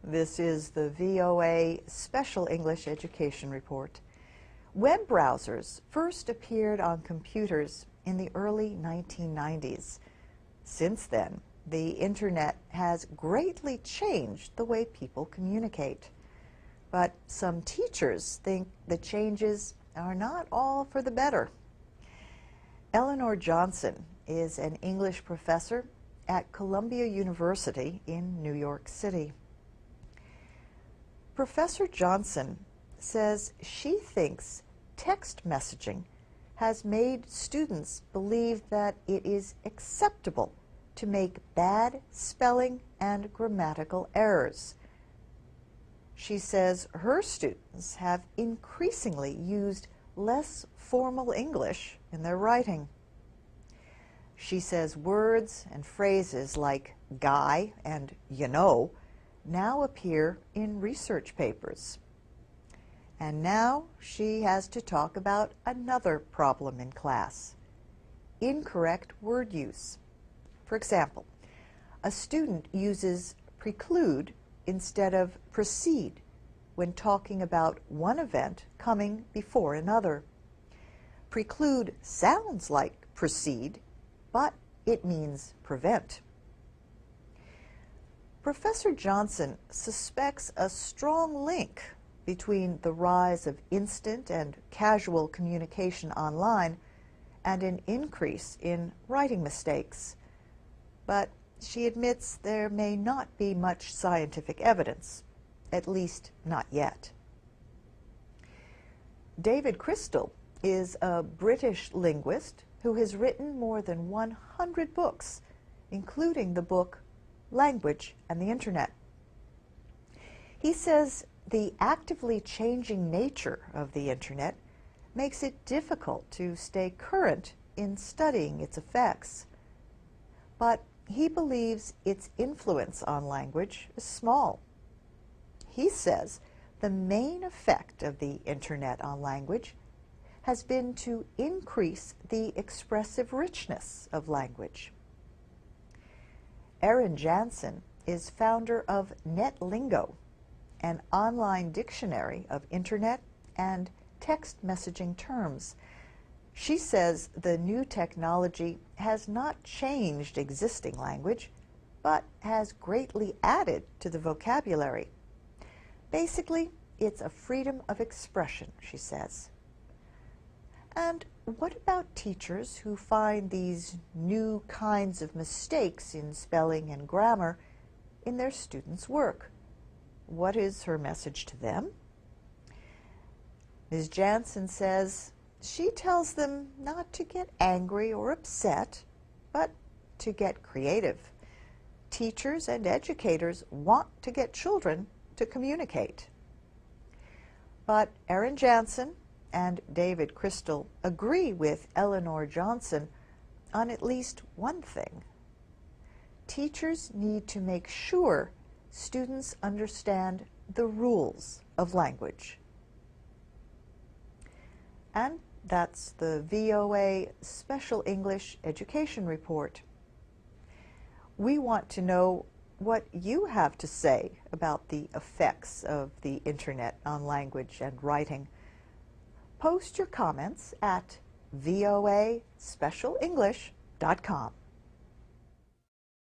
This is the VOA Special English Education Report. Web browsers first appeared on computers in the early 1990s. Since then, the Internet has greatly changed the way people communicate. But some teachers think the changes are not all for the better. Eleanor Johnson is an English professor at Columbia University in New York City. Professor Johnson says she thinks text messaging has made students believe that it is acceptable to make bad spelling and grammatical errors. She says her students have increasingly used less formal English in their writing. She says words and phrases like guy and you know now appear in research papers. And now she has to talk about another problem in class: incorrect word use. For example, a student uses preclude instead of proceed when talking about one event coming before another. Preclude sounds like proceed, but it means prevent. Professor Johnson suspects a strong link between the rise of instant and casual communication online and an increase in writing mistakes. But she admits there may not be much scientific evidence, at least not yet. David Crystal is a British linguist who has written more than 100 books, including the book Language and the Internet. He says the actively changing nature of the Internet makes it difficult to stay current in studying its effects. But he believes its influence on language is small. He says the main effect of the Internet on language has been to increase the expressive richness of language. Erin Jansen is founder of NetLingo, an online dictionary of Internet and text messaging terms. She says the new technology has not changed existing language, but has greatly added to the vocabulary. Basically, it's a freedom of expression, she says. And what about teachers who find these new kinds of mistakes in spelling and grammar in their students' work? What is her message to them? Ms. Jansen says she tells them not to get angry or upset, but to get creative. Teachers and educators want to get children to communicate. But Erin Jansen and David Crystal agree with Eleanor Johnson on at least one thing. Teachers need to make sure students understand the rules of language. And that's the VOA Special English Education Report. We want to know what you have to say about the effects of the Internet on language and writing. Post your comments at voaspecialenglish.com.